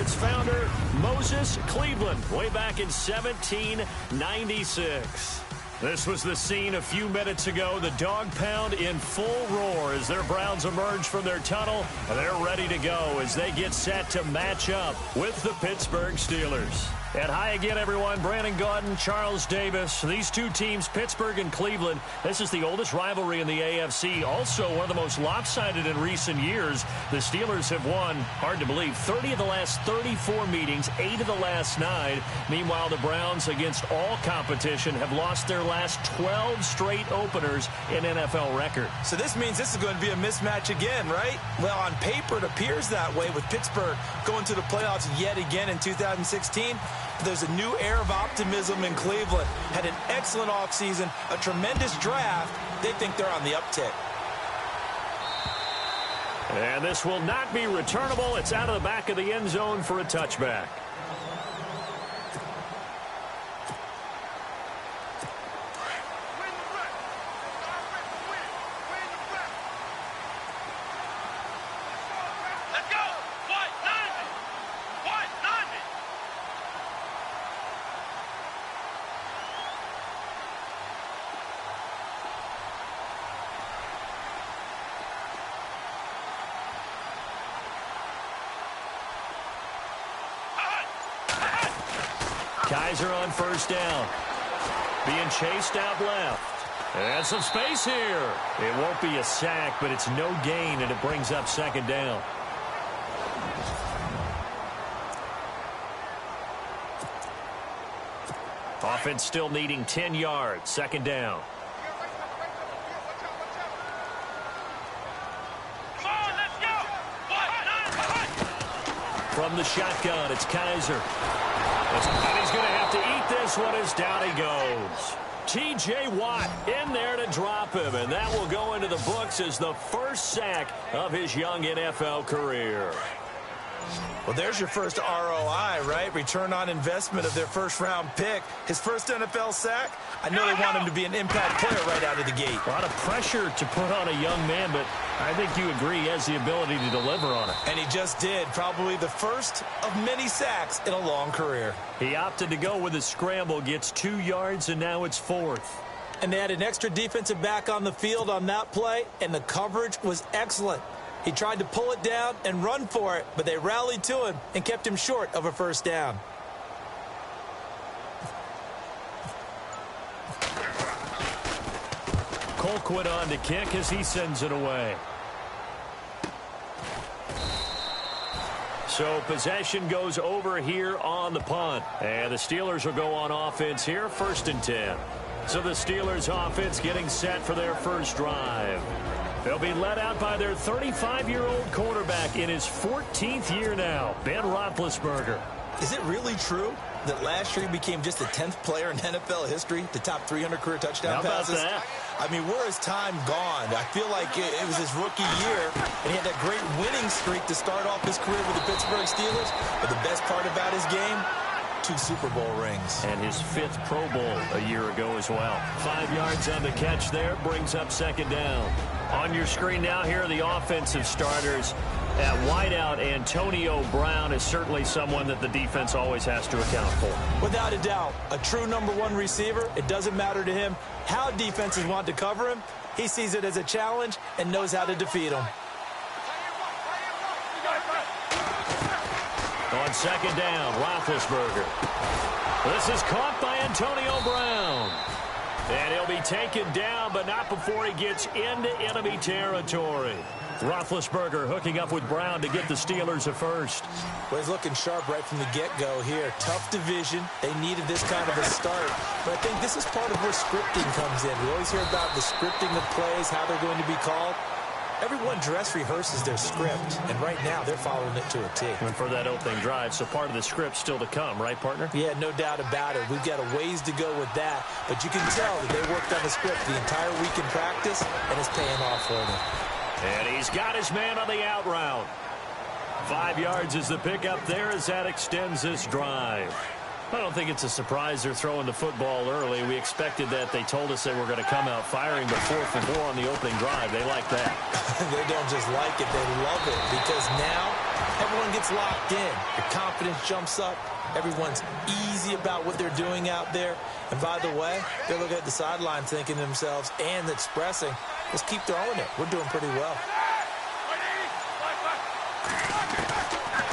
its founder, Moses Cleveland, way back in 1796. This was the scene a few minutes ago. The dog pound in full roar as their Browns emerge from their tunnel. They're ready to go as they get set to match up with the Pittsburgh Steelers. And hi again, everyone. Brandon Gaudin, Charles Davis. These two teams, Pittsburgh and Cleveland, this is the oldest rivalry in the AFC. Also, one of the most lopsided in recent years. The Steelers have won, hard to believe, 30 of the last 34 meetings, 8 of the last 9. Meanwhile, the Browns, against all competition, have lost their last 12 straight openers in NFL record. So this means this is going to be a mismatch again, right? Well, on paper, it appears that way with Pittsburgh going to the playoffs yet again in 2016. There's a new air of optimism in Cleveland. Had an excellent offseason, a tremendous draft. They think they're on the uptick. And this will not be returnable. It's out of the back of the end zone for a touchback. Kaiser on first down. Being chased out left. And some space here. It won't be a sack, but it's no gain, and it brings up second down. Offense still needing 10 yards. Second down. From the shotgun, it's Kaiser. And he's going to have to eat this one as down he goes. T.J. Watt in there to drop him, and that will go into the books as the first sack of his young NFL career. Well, there's your first ROI, right? Return on investment of their first-round pick. His first NFL sack. I know they want him to be an impact player right out of the gate. A lot of pressure to put on a young man, but I think you agree he has the ability to deliver on it. And he just did. Probably the first of many sacks in a long career. He opted to go with a scramble, gets 2 yards, and now it's fourth. And they had an extra defensive back on the field on that play, and the coverage was excellent. He tried to pull it down and run for it, but they rallied to him and kept him short of a first down. Colquitt on to kick as he sends it away. So possession goes over here on the punt. And the Steelers will go on offense here, 1st and 10. So the Steelers offense getting set for their first drive. They'll be led out by their 35-year-old quarterback in his 14th year now, Ben Roethlisberger. Is it really true that last year he became just the 10th player in NFL history to top 300 career touchdown passes? How about that? I mean, where is time gone? I feel like it was his rookie year, and he had that great winning streak to start off his career with the Pittsburgh Steelers. But the best part about his game, 2 Super Bowl rings. And his 5th Pro Bowl a year ago as well. 5 yards on the catch there, brings up second down. On your screen now, here are the offensive starters. At wideout, Antonio Brown is certainly someone that the defense always has to account for. Without a doubt, a true #1 receiver. It doesn't matter to him how defenses want to cover him. He sees it as a challenge and knows how to defeat them. On second down, Roethlisberger. This is caught by Antonio Brown. And he'll be taken down, but not before he gets into enemy territory. Roethlisberger hooking up with Brown to get the Steelers a first. Well, he's looking sharp right from the get-go here. Tough division. They needed this kind of a start. But I think this is part of where scripting comes in. We always hear about the scripting of plays, how they're going to be called. Everyone dress rehearses their script, and right now they're following it to a T. And for that opening drive, so part of the script still to come, right, partner? Yeah, no doubt about it. We've got a ways to go with that, but you can tell that they worked on the script the entire week in practice, and it's paying off for them. And he's got his man on the out route. 5 yards is the pickup there as that extends this drive. I don't think it's a surprise they're throwing the football early. We expected that. They told us they were going to come out firing, but 4th and 4 on the opening drive. They like that. They don't just like it. They love it because now Everyone gets locked in. Your confidence jumps up. Everyone's easy about what they're doing out there. And by the way, they're looking at the sideline thinking to themselves and expressing, let's keep throwing it. We're doing pretty well.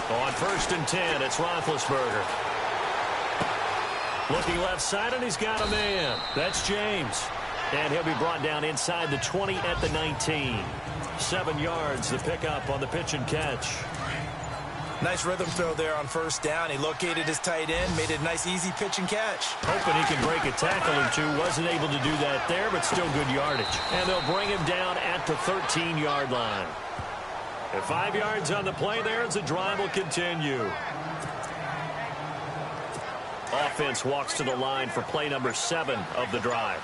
On 1st and 10, it's Roethlisberger. Looking left side, and he's got a man. That's James. And he'll be brought down inside the 20 at the 19. 7 yards, the pickup on the pitch and catch. Nice rhythm throw there on 1st down. He located his tight end, made it a nice, easy pitch and catch. Hoping he can break a tackle or two. Wasn't able to do that there, but still good yardage. And they'll bring him down at the 13-yard line. And 5 yards on the play there as the drive will continue. Offense walks to the line for play number 7 of the drive.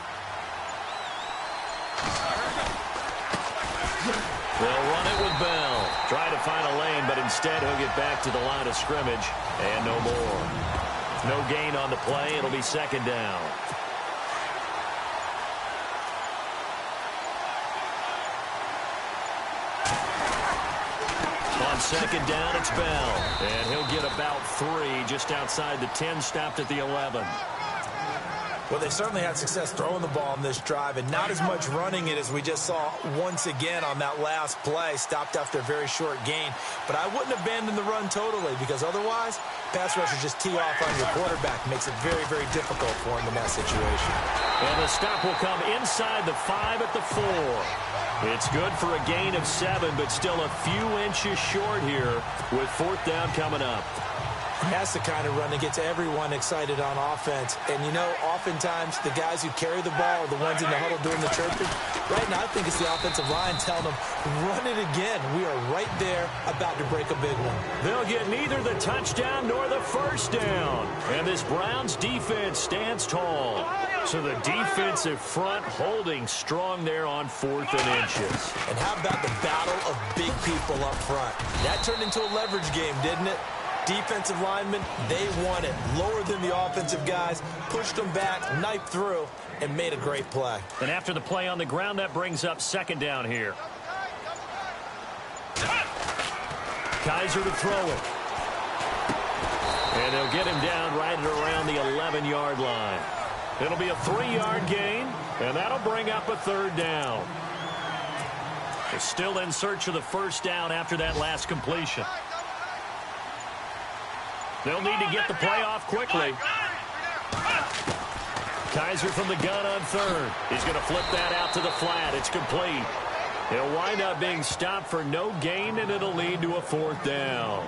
They'll run it with Bell. Try to find a lane, but instead he'll get back to the line of scrimmage. And no more. No gain on the play. It'll be 2nd down. On 2nd down, it's Bell. And he'll get about 3 just outside the 10, stopped at the 11. Well, they certainly had success throwing the ball on this drive, and not as much running it as we just saw once again on that last play. Stopped after a very short gain. But I wouldn't abandon the run totally, because otherwise, pass rushers just tee off on your quarterback. Makes it very, very difficult for him in that situation. And the stop will come inside the 5 at the 4. It's good for a gain of 7, but still a few inches short here with 4th down coming up. That's the kind of run that gets everyone excited on offense. And, you know, oftentimes the guys who carry the ball are the ones in the huddle doing the chirping. Right now, I think it's the offensive line telling them, run it again. We are right there about to break a big one. They'll get neither the touchdown nor the 1st down. And this Browns defense stands tall. So the defensive front holding strong there on 4th and inches. And how about the battle of big people up front? That turned into a leverage game, didn't it? Defensive linemen, they won it. Lower than the offensive guys, pushed them back, knifed through, and made a great play. And after the play on the ground, that brings up 2nd down here. Kaiser to throw it. And they'll get him down right at around the 11-yard line. It'll be a 3-yard gain, and that'll bring up a 3rd down. They're still in search of the 1st down after that last completion. They'll need to get the play off quickly. Kaiser from the gun on 3rd. He's going to flip that out to the flat. It's complete. He'll wind up being stopped for no gain, and it'll lead to a 4th down.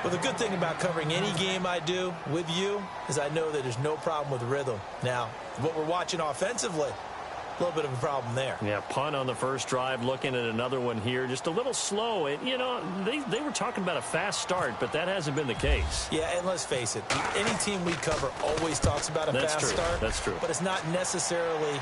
Well, the good thing about covering any game I do with you is I know that there's no problem with rhythm. Now, what we're watching offensively, a little bit of a problem there. Yeah, punt on the 1st drive, looking at another one here. Just a little slow. And, you know, they were talking about a fast start, but that hasn't been the case. Yeah, and let's face it, any team we cover always talks about a fast start. That's true. But it's not necessarily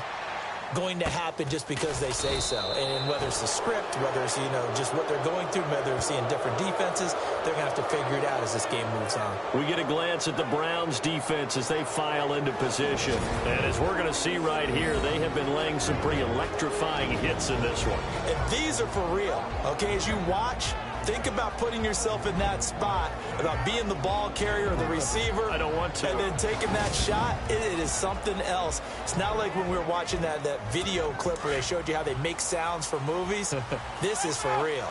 going to happen just because they say so. And whether it's the script, whether it's, you know, just what they're going through, whether they're seeing different defenses, they're going to have to figure it out as this game moves on. We get a glance at the Browns defense as they file into position. And as we're going to see right here, they have been laying some pretty electrifying hits in this one. And these are for real. Okay, as you watch, think about putting yourself in that spot, about being the ball carrier or the receiver. I don't want to. And then taking that shot, it is something else. It's not like when we were watching that video clip where they showed you how they make sounds for movies. This is for real.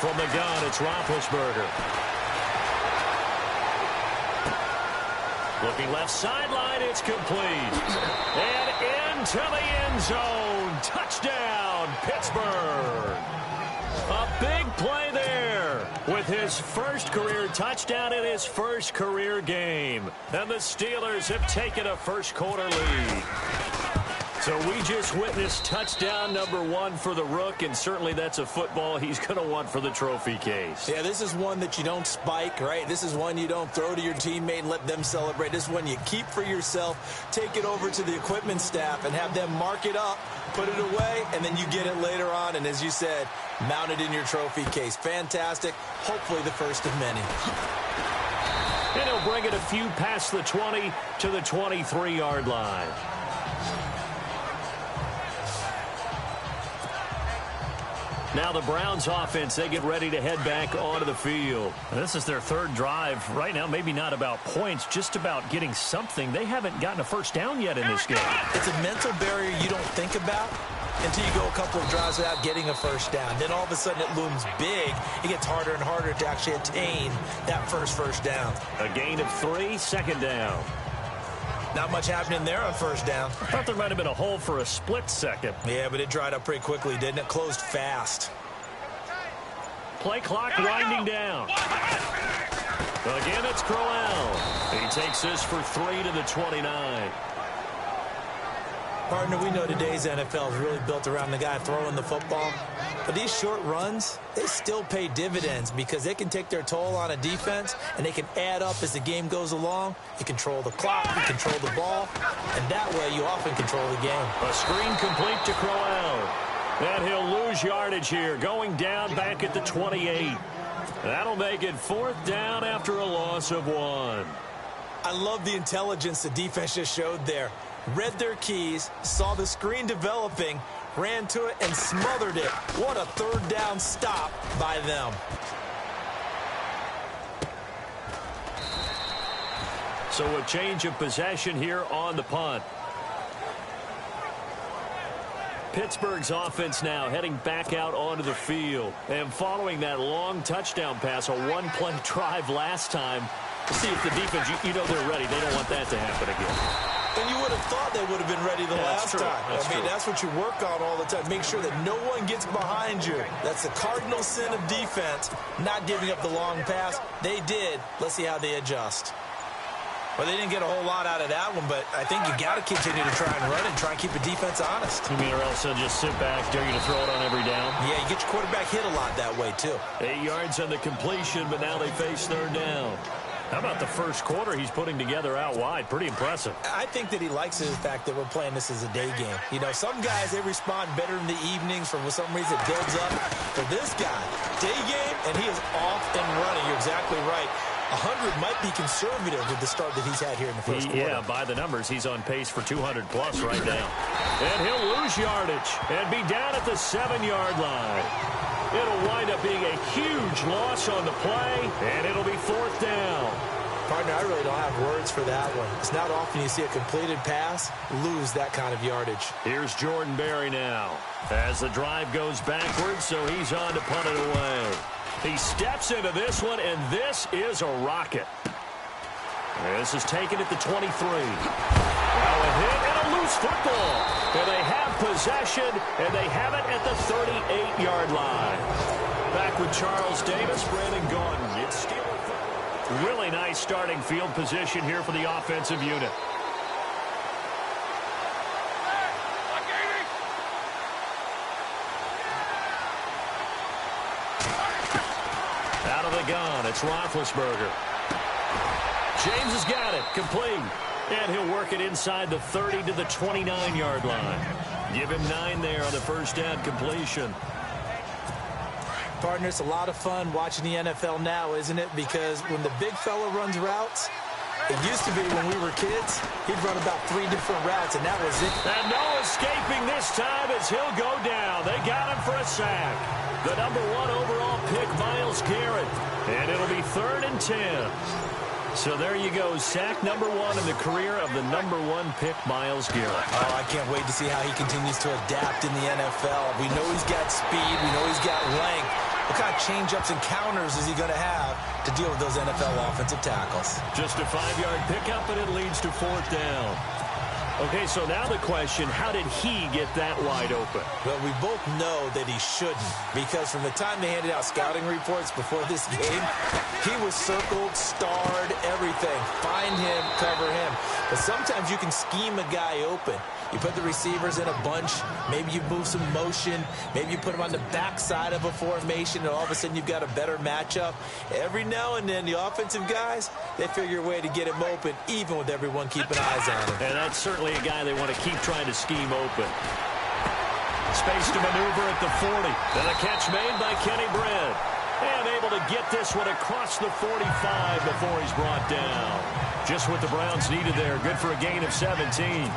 From the gun, it's Roethlisberger. Looking left sideline, it's complete. And into the end zone. Touchdown, Pittsburgh. A big play there with his first career touchdown in his first career game. And the Steelers have taken a first quarter lead. So we just witnessed touchdown number 1 for the Rook, and certainly that's a football he's going to want for the trophy case. Yeah, this is one that you don't spike, right? This is one you don't throw to your teammate and let them celebrate. This is one you keep for yourself, take it over to the equipment staff, and have them mark it up, put it away, and then you get it later on, and as you said, mount it in your trophy case. Fantastic. Hopefully the first of many. And he'll bring it a few past the 20 to the 23-yard line. Now the Browns offense, they get ready to head back onto the field. This is their third drive. Right now, maybe not about points, just about getting something. They haven't gotten a first down yet in this game. It's a mental barrier you don't think about until you go a couple of drives without getting a first down. Then all of a sudden it looms big. It gets harder and harder to actually attain that first down. A gain of 3, second down. Not much happening there on first down. I thought there might have been a hole for a split second. Yeah, but it dried up pretty quickly, didn't it? Closed fast. Play clock winding down. Again, it's Crowell. He takes this for 3 to the 29. Partner, we know today's NFL is really built around the guy throwing the football. But these short runs, they still pay dividends because they can take their toll on a defense, and they can add up as the game goes along. You control the clock, you control the ball, and that way you often control the game. A screen complete to Crowell. And he'll lose yardage here, going down back at the 28. That'll make it 4th down after a loss of 1. I love the intelligence the defense just showed there. Read their keys, saw the screen developing, ran to it, and smothered it. What a third down stop by them. So a change of possession here on the punt. Pittsburgh's offense now heading back out onto the field. And following that long touchdown pass, a one-play drive last time, see if the defense, you know they're ready. They don't want that to happen again. And you would have thought they would have been ready the last time. That's what you work on all the time. Make sure that no one gets behind you. That's the cardinal sin of defense, not giving up the long pass. They did. Let's see how they adjust. Well, they didn't get a whole lot out of that one, but I think you got to continue to try and run and try and keep the defense honest. You mean or else they'll just sit back, dare you to throw it on every down? Yeah, you get your quarterback hit a lot that way, too. 8 yards on the completion, but now they face 3rd down. How about the first quarter he's putting together out wide? Pretty impressive. I think that he likes the fact that we're playing this as a day game. You know, some guys, they respond better in the evenings. For some reason, it builds up. For this guy, day game, and he is off and running. You're exactly right. 100 might be conservative with the start that he's had here in the first quarter. Yeah, by the numbers, he's on pace for 200-plus right now. And he'll lose yardage and be down at the 7-yard line. It'll wind up being a huge loss on the play, and it'll be 4th down. Partner, I really don't have words for that one. It's not often you see a completed pass lose that kind of yardage. Here's Jordan Berry now. As the drive goes backwards, so he's on to punt it away. He steps into this one, and this is a rocket. This is taken at the 23. Now a hit and a loose football. And they have possession, and they have it at the 38-yard line. Back with Charles Davis, Brandon Gaudin. It's still really nice starting field position here for the offensive unit. Out of the gun, it's Roethlisberger. James has got it, complete. And he'll work it inside the 30 to the 29-yard line. Give him 9 there on the first down completion. Partner, it's a lot of fun watching the NFL now, isn't it? Because when the big fella runs routes, it used to be when we were kids, he'd run about 3 different routes, and that was it. And no escaping this time as he'll go down. They got him for a sack. The number 1 overall pick, Myles Garrett. And it'll be 3rd and 10. So there you go, sack number 1 in the career of the number 1 pick, Myles Garrett. Oh, I can't wait to see how he continues to adapt in the NFL. We know he's got speed. We know he's got length. What kind of change-ups and counters is he going to have to deal with those NFL offensive tackles? Just a 5-yard pickup, and it leads to 4th down. Okay, so now the question, how did he get that wide open? Well, we both know that he shouldn't, because from the time they handed out scouting reports before this game, he was circled, starred, everything. Find him, cover him. But sometimes you can scheme a guy open. You put the receivers in a bunch. Maybe you move some motion. Maybe you put them on the backside of a formation, and all of a sudden you've got a better matchup. Every now and then, the offensive guys, they figure a way to get him open, even with everyone keeping eyes on him. And that's certainly a guy they want to keep trying to scheme open. Space to maneuver at the 40. Then a catch made by Kenny Britt. And able to get this one across the 45 before he's brought down. Just what the Browns needed there. Good for a gain of 17.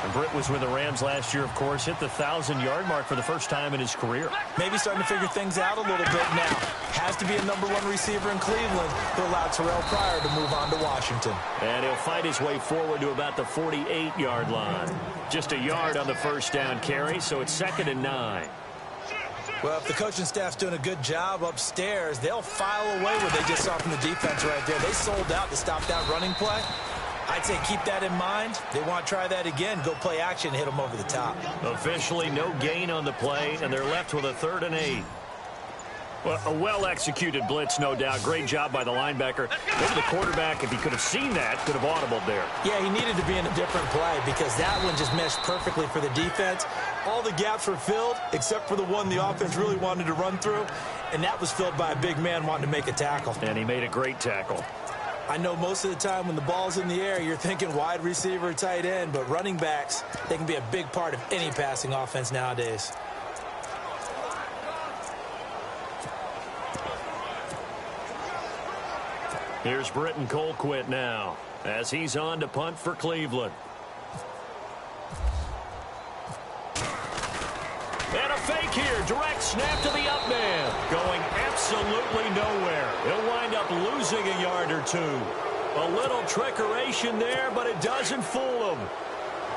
And Britt was with the Rams last year, of course, hit the 1,000-yard mark for the first time in his career. Maybe starting to figure things out a little bit now. Has to be a #1 receiver in Cleveland who allowed Terrell Pryor to move on to Washington. And he'll fight his way forward to about the 48-yard line. Just a yard on the first down carry, so it's 2nd and 9. Well, if the coaching staff's doing a good job upstairs, they'll file away what they just saw from the defense right there. They sold out to stop that running play. I'd say keep that in mind. They want to try that again. Go play action, hit them over the top. Officially no gain on the play, and they're left with a 3rd and 8. Well, a well-executed blitz, no doubt. Great job by the linebacker. Maybe the quarterback, if he could have seen that, could have audibled there. Yeah, he needed to be in a different play because that one just meshed perfectly for the defense. All the gaps were filled except for the one the offense really wanted to run through, and that was filled by a big man wanting to make a tackle. And he made a great tackle. I know most of the time when the ball's in the air, you're thinking wide receiver, tight end, but running backs, they can be a big part of any passing offense nowadays. Here's Britton Colquitt now as he's on to punt for Cleveland. And a fake here. Direct snap to the up man. Going absolutely nowhere. He'll wind up losing a yard or 2. A little trickeration there, but it doesn't fool him.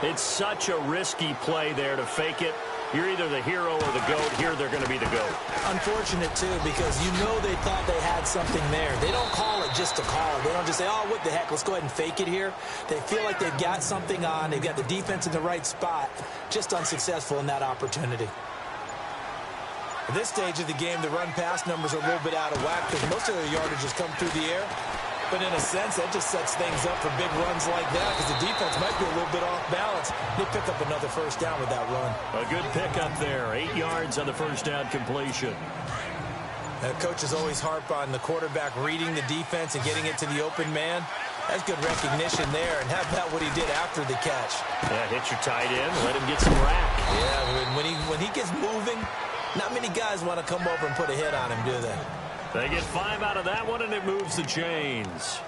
It's such a risky play there to fake it. You're either the hero or the GOAT. Here, they're going to be the GOAT. Unfortunate, too, because you know they thought they had something there. They don't call it just to call it. They don't just say, oh, what the heck, let's go ahead and fake it here. They feel like they've got something on. They've got the defense in the right spot. Just unsuccessful in that opportunity. At this stage of the game, the run-pass numbers are a little bit out of whack because most of their yardage has come through the air. But in a sense, that just sets things up for big runs like that because the defense might be a little bit off balance. They pick up another first down with that run. A good pickup there. 8 yards on the first down completion. Coaches always harp on the quarterback reading the defense and getting it to the open man. That's good recognition there. And how about what he did after the catch? Yeah, hit your tight end. Let him get some rack. Yeah, when he gets moving, not many guys want to come over and put a hit on him, do they? They get 5 out of that one, and it moves the chains.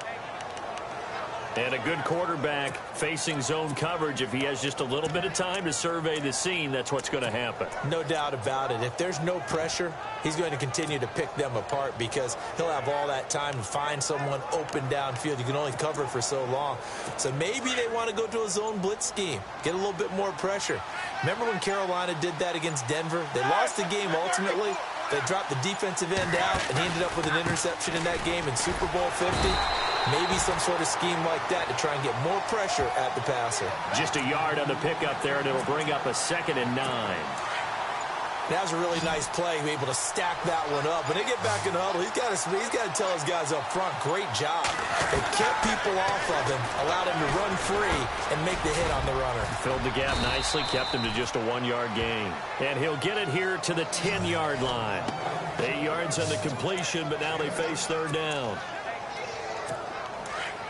And a good quarterback facing zone coverage. If he has just a little bit of time to survey the scene, that's what's going to happen. No doubt about it. If there's no pressure, he's going to continue to pick them apart because he'll have all that time to find someone open downfield. You can only cover for so long. So maybe they want to go to a zone blitz scheme, get a little bit more pressure. Remember when Carolina did that against Denver? They lost the game ultimately. They dropped the defensive end out, and he ended up with an interception in that game in Super Bowl 50. Maybe some sort of scheme like that to try and get more pressure at the passer. Just a yard on the pickup there, and it'll bring up a 2nd and 9. That was a really nice play, be able to stack that one up. When they get back in the huddle, he's got to tell his guys up front, great job. They kept people off of him, allowed him to run free and make the hit on the runner. Filled the gap nicely, kept him to just a 1-yard gain. And he'll get it here to the 10-yard line. 8 yards on the completion, but now they face 3rd down.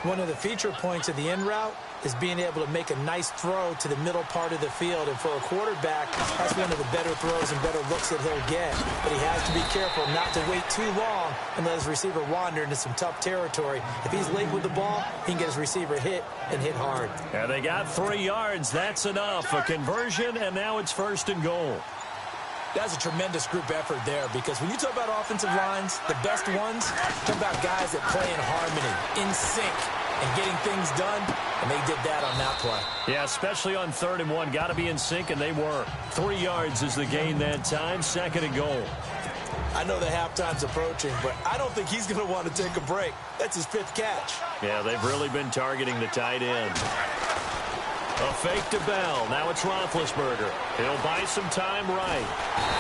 One of the feature points of the in route is being able to make a nice throw to the middle part of the field. And for a quarterback, that's one of the better throws and better looks that he'll get. But he has to be careful not to wait too long and let his receiver wander into some tough territory. If he's late with the ball, he can get his receiver hit and hit hard. Yeah, they got 3 yards. That's enough. A conversion, and now it's 1st and goal. That's a tremendous group effort there because when you talk about offensive lines, the best ones, talk about guys that play in harmony, in sync, and getting things done, and they did that on that play. Yeah, especially on 3rd and 1. Got to be in sync, and they were. 3 yards is the gain that time, 2nd and goal. I know the halftime's approaching, but I don't think he's going to want to take a break. That's his 5th catch. Yeah, they've really been targeting the tight end. A fake to Bell. Now it's Roethlisberger. He'll buy some time right.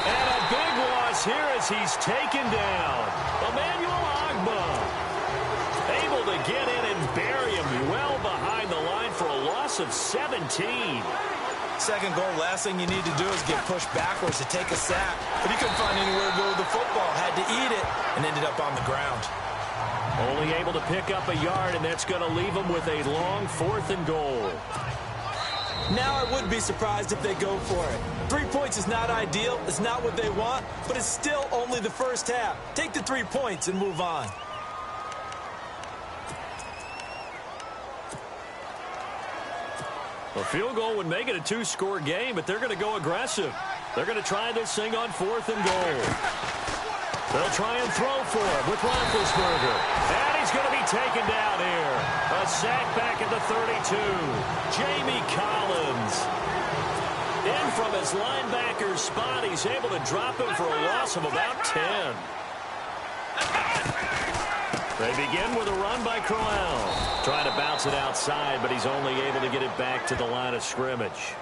And a big loss here as he's taken down. Emmanuel Ogbah. Able to get in and bury him well behind the line for a loss of 17. 2nd goal, last thing you need to do is get pushed backwards to take a sack. But he couldn't find anywhere to go with the football. Had to eat it and ended up on the ground. Only able to pick up a yard, and that's going to leave him with a long 4th and goal. Now I wouldn't be surprised if they go for it. 3 points is not ideal. It's not what they want, but it's still only the first half. Take the 3 points and move on. A field goal would make it a two-score game, but they're going to go aggressive. They're going to try this thing on 4th and goal. They'll try and throw for it with Roethlisberger. And he's going to be taken down here. A sack back at the 32. Jamie Collins. In from his linebacker spot, he's able to drop him for a loss of about 10. They begin with a run by Crowell. Trying to bounce it outside, but he's only able to get it back to the line of scrimmage.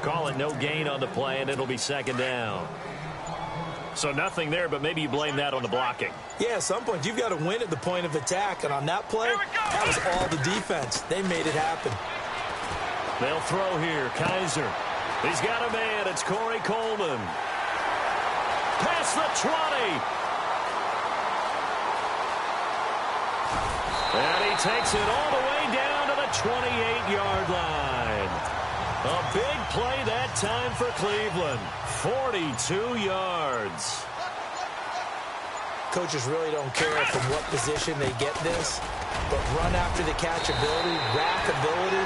Call it no gain on the play, and it'll be 2nd down. So nothing there, but maybe you blame that on the blocking. Yeah, at some point, you've got to win at the point of attack. And on that play, that was all the defense. They made it happen. They'll throw here. Kaiser. He's got a man. It's Corey Coleman. Past the 20. And he takes it all the way down to the 28-yard line. A big play that time for Cleveland. 42 yards. Coaches really don't care from what position they get this, but run after the catch ability, rack ability,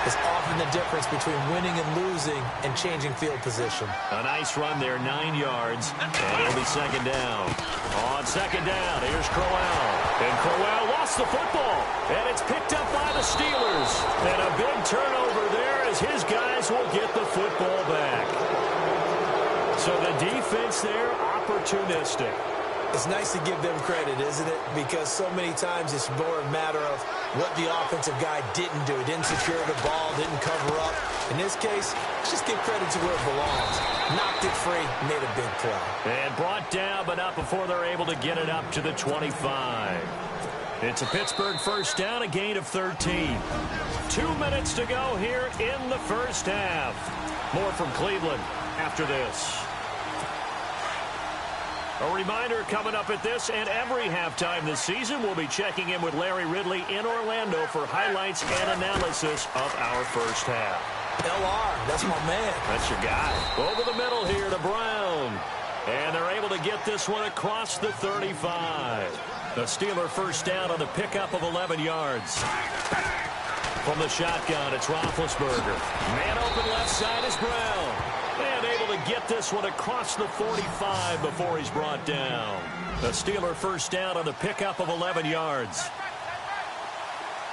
is often the difference between winning and losing and changing field position. A nice run there, 9 yards, and it'll be 2nd down. On 2nd down, here's Crowell. And Crowell lost the football, and it's picked up by the Steelers. And a big turnover there as his guys will get the football back. So the defense there, opportunistic. It's nice to give them credit, isn't it? Because so many times it's more a matter of what the offensive guy didn't do. Didn't secure the ball, didn't cover up. In this case, just give credit to where it belongs. Knocked it free, made a big play. And brought down, but not before they're able to get it up to the 25. It's a Pittsburgh 1st down, a gain of 13. 2 minutes to go here in the 1st half. More from Cleveland after this. A reminder coming up at this and every halftime this season, we'll be checking in with Larry Ridley in Orlando for highlights and analysis of our 1st half. LR, that's my man. That's your guy. Over the middle here to Brown. And they're able to get this one across the 35. The Steeler 1st down on the pickup of 11 yards. From the shotgun, it's Roethlisberger. Man open left side is Brown. And able to get this one across the 45 before he's brought down. The Steeler 1st down on the pickup of 11 yards.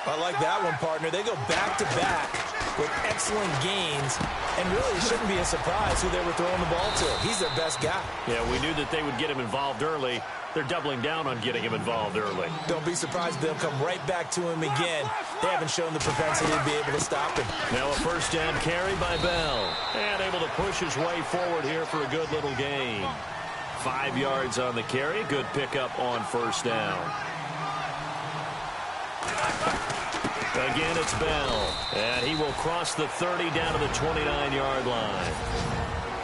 I like that one, partner. They go back-to-back with excellent gains. And really, it shouldn't be a surprise who they were throwing the ball to. He's their best guy. Yeah, we knew that they would get him involved early. They're doubling down on getting him involved early. Don't be surprised they'll come right back to him again. They haven't shown the propensity to be able to stop him. Now a 1st down carry by Bell. And able to push his way forward here for a good little gain. 5 yards on the carry. Good pickup on 1st down. Again, it's Bell. And he will cross the 30 down to the 29-yard line.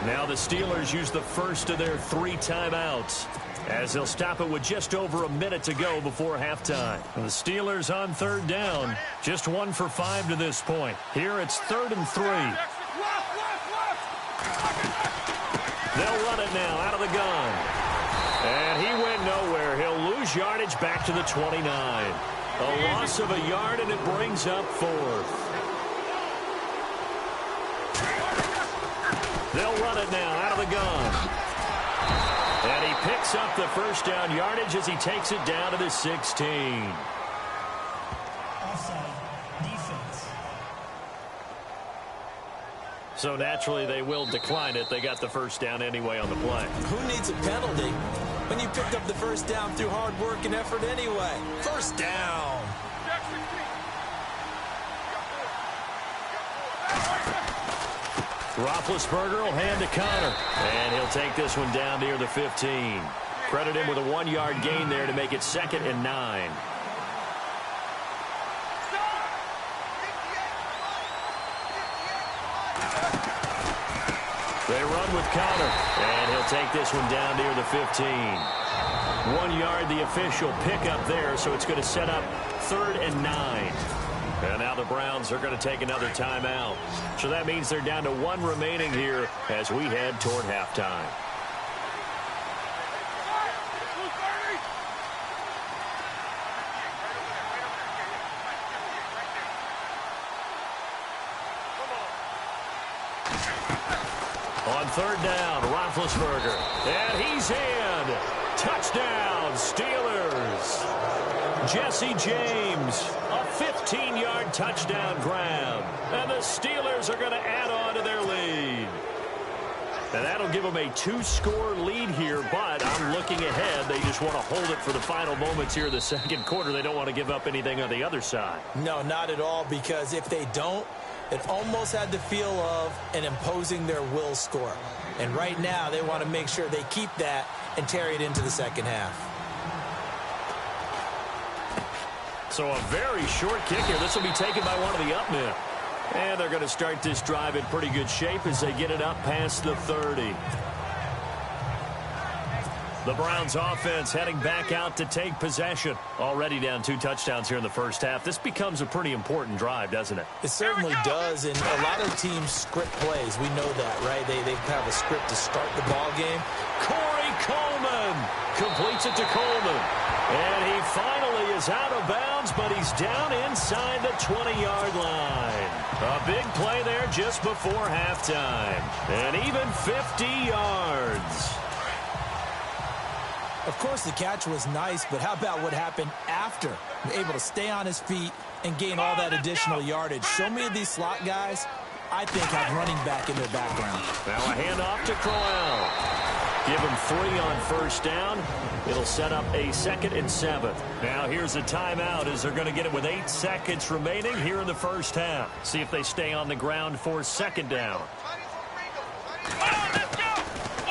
Now the Steelers use the first of their 3 timeouts, as they'll stop it with just over a minute to go before halftime. The Steelers on 3rd down, just 1 for 5 to this point. Here it's 3rd and 3. They'll run it now out of the gun. And he went nowhere. He'll lose yardage back to the 29. A loss of a yard, and it brings up 4th. They'll run it now out of the gun. And he picks up the 1st down yardage as he takes it down to the 16. Offside, defense. So naturally they will decline it. They got the 1st down anyway on the play. Who needs a penalty when you picked up the 1st down through hard work and effort anyway? 1st down. Roethlisberger will hand to Connor. And he'll take this one down near the 15. Credit him with a 1-yard gain there to make it 2nd and 9. They run with Connor. And he'll take this one down near the 15. 1 yard, the official pickup there, so it's going to set up 3rd and 9. And now the Browns are going to take another timeout. So that means they're down to 1 remaining here as we head toward halftime. On third down, Roethlisberger. And he's in. Touchdown, Steelers. Jesse James, a 15-yard touchdown grab. And the Steelers are going to add on to their lead. And that'll give them a 2-score lead here, but I'm looking ahead. They just want to hold it for the final moments here in the second quarter. They don't want to give up anything on the other side. No, not at all, because if they don't, it almost had the feel of an imposing their will score. And right now, they want to make sure they keep that and carry it into the second half. So a very short kick here. This will be taken by one of the up men. And they're going to start this drive in pretty good shape as they get it up past the 30. The Browns offense heading back out to take possession. Already down 2 touchdowns here in the first half. This becomes a pretty important drive, doesn't it? It certainly does, and a lot of teams script plays. We know that, right? They have a script to start the ball game. Corey Coleman completes it to Coleman. And he finally is out of bounds, but he's down inside the 20-yard line. A big play there just before halftime. And even 50 yards. Of course, the catch was nice, but how about what happened after? Able to stay on his feet and gain all that additional yardage. So many of these slot guys, I think, have running back in their background. Now a handoff to Crowell. Give him 3 on first down. It'll set up a 2nd and 7. Now here's a timeout as they're going to get it with 8 seconds remaining here in the first half. See if they stay on the ground for 2nd down.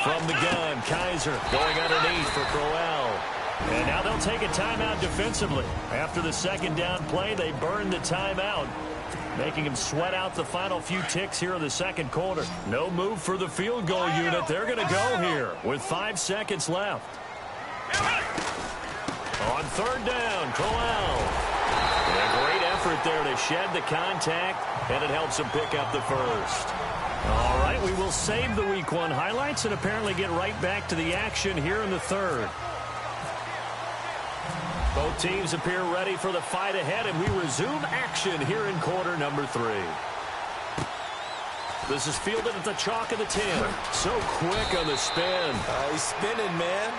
From the gun, Kaiser going underneath for Crowell. And now they'll take a timeout defensively. After the 2nd down play, they burn the timeout, making him sweat out the final few ticks here in the second quarter. No move for the field goal unit. They're going to go here with 5 seconds left. On 3rd down, Crowell. And a great effort there to shed the contact, and it helps him pick up the first. All right, we will save the Week 1 highlights and apparently get right back to the action here in the 3rd. Both teams appear ready for the fight ahead, and we resume action here in quarter number 3. This is fielded at the chalk of the 10. So quick on the spin. He's spinning, man.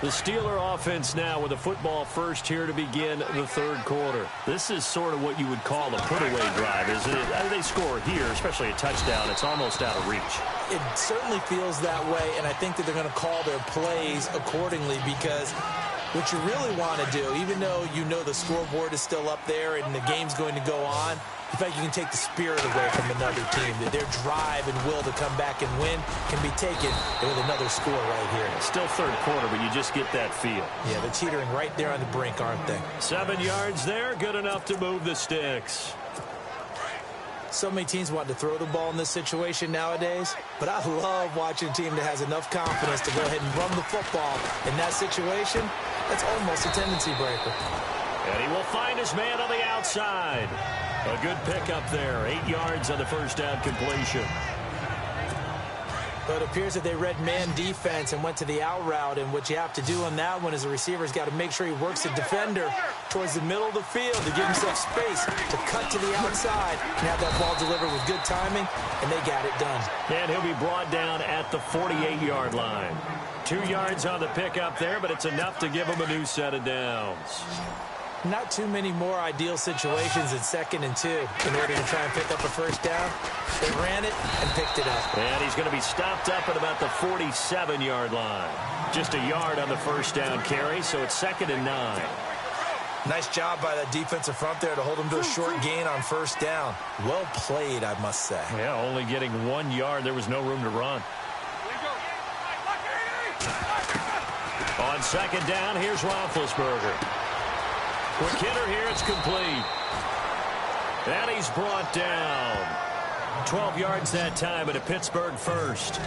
The Steeler offense now with a football first here to begin the 3rd quarter. This is sort of what you would call a put-away drive, isn't it? They score here, especially a touchdown. It's almost out of reach. It certainly feels that way, and I think that they're going to call their plays accordingly, because what you really want to do, even though you know the scoreboard is still up there and the game's going to go on, in fact, you can take the spirit away from another team. That their drive and will to come back and win can be taken with another score right here. Still 3rd quarter, but you just get that feel. Yeah, they're teetering right there on the brink, aren't they? 7 yards there, good enough to move the sticks. So many teams want to throw the ball in this situation nowadays, but I love watching a team that has enough confidence to go ahead and run the football. In that situation, that's almost a tendency breaker. And he will find his man on the outside. A good pickup there. 8 yards on the first down completion. But it appears that they read man defense and went to the out route. And what you have to do on that one is the receiver's got to make sure he works the defender towards the middle of the field to give himself space to cut to the outside and have that ball delivered with good timing, and they got it done. And he'll be brought down at the 48-yard line. 2 yards on the pickup there, but it's enough to give him a new set of downs. Not too many more ideal situations in 2nd and 2 in order to try and pick up a first down. They ran it and picked it up. And he's going to be stopped up at about the 47-yard line. Just a yard on the first down carry, so it's 2nd and 9. Nice job by that defensive front there to hold him to a short gain on first down. Well played, I must say. Yeah, only getting 1 yard. There was no room to run. On 2nd down, here's Roethlisberger. Quick hitter here, it's complete. And he's brought down. 12 yards that time at a Pittsburgh first.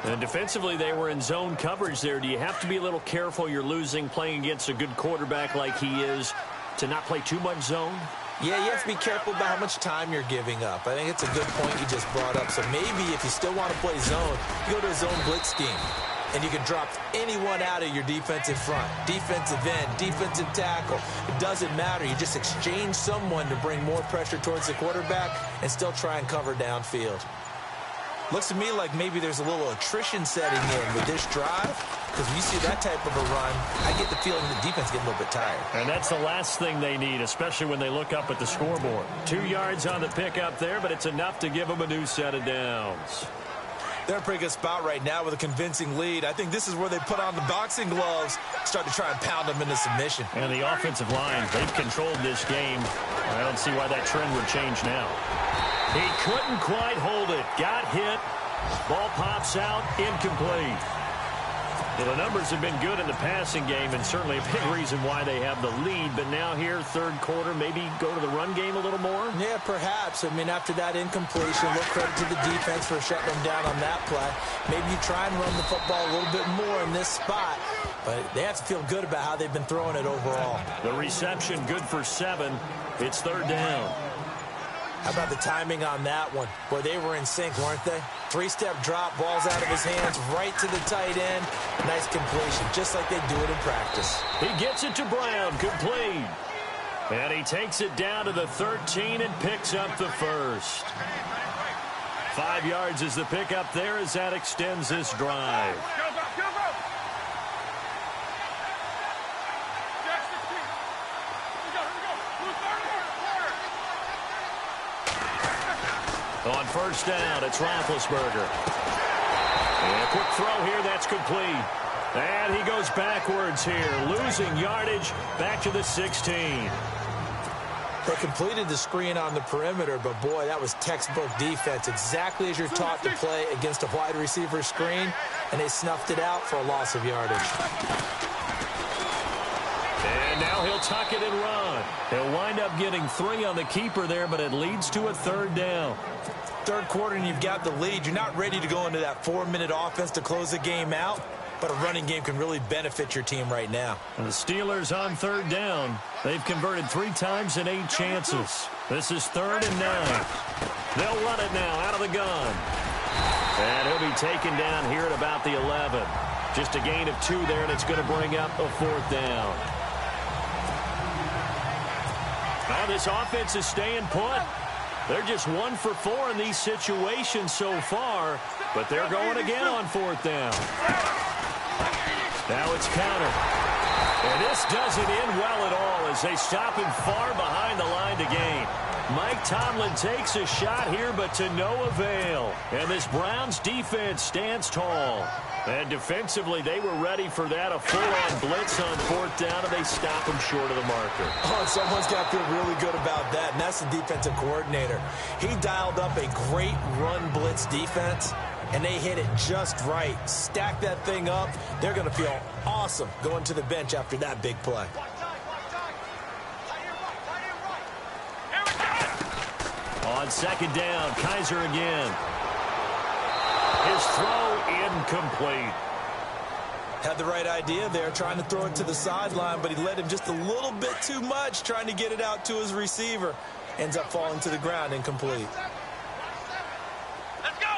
And defensively, they were in zone coverage there. Do you have to be a little careful? You're losing playing against a good quarterback like he is to not play too much zone? Yeah, you have to be careful about how much time you're giving up. I think it's a good point you just brought up. So maybe if you still want to play zone, you go to a zone blitz scheme. and you can drop anyone out of your defensive front. Defensive end, defensive tackle. It doesn't matter. You just exchange someone to bring more pressure towards the quarterback and still try and cover downfield. Looks to me like maybe there's a little attrition setting in with this drive, because when you see that type of a run, I get the feeling the defense getting a little bit tired. And that's the last thing they need, especially when they look up at the scoreboard. 2 yards on the pickup there, but it's enough to give them a new set of downs. They're in a pretty good spot right now with a convincing lead. I think this is where they put on the boxing gloves, start to try and pound them into submission. And the offensive line, they've controlled this game. I don't see why that trend would change now. He couldn't quite hold it. Got hit. Ball pops out. Incomplete. Well, the numbers have been good in the passing game, and certainly a big reason why they have the lead. But now here, third quarter, maybe go to the run game a little more? Yeah, perhaps. I mean, after that incompletion, look credit to the defense for shutting them down on that play. Maybe you try and run the football a little bit more in this spot. But they have to feel good about how they've been throwing it overall. The reception good for 7. It's third down. How about the timing on that one? Boy, they were in sync, weren't they? 3-step drop, ball's out of his hands, right to the tight end. Nice completion, just like they do it in practice. He gets it to Brown, complete. And he takes it down to the 13 and picks up the first. 5 yards is the pickup there as that extends this drive. On first down, it's Roethlisberger. And a quick throw here, that's complete. And he goes backwards here, losing yardage back to the 16. They completed the screen on the perimeter, but boy, that was textbook defense. Exactly as you're taught to play against a wide receiver screen, and they snuffed it out for a loss of yardage. And now he'll tuck it and run. He'll wind up getting 3 on the keeper there, but it leads to a third down. Third quarter and you've got the lead. You're not ready to go into that 4-minute offense to close the game out, but a running game can really benefit your team right now. And the Steelers on third down. They've converted 3 times in 8 chances. This is 3rd and 9. They'll run it now out of the gun. And he'll be taken down here at about the 11. Just a gain of 2 there, and it's going to bring up a 4th down. Now this offense is staying put. They're just 1 for 4 in these situations so far, but they're going again on 4th down. Now it's counter. And this doesn't end well at all as they stop him far behind the line to gain. Mike Tomlin takes a shot here, but to no avail. And this Browns defense stands tall. And defensively, they were ready for that, a full-on blitz on 4th down, and they stop him short of the marker. Oh, and someone's got to feel really good about that, and that's the defensive coordinator. He dialed up a great run blitz defense, and they hit it just right. Stack that thing up. They're going to feel awesome going to the bench after that big play. On 2nd down, Kaiser again. His throw incomplete. Had the right idea there, trying to throw it to the sideline, but he led him just a little bit too much, trying to get it out to his receiver. Ends up falling to the ground, incomplete. Let's go!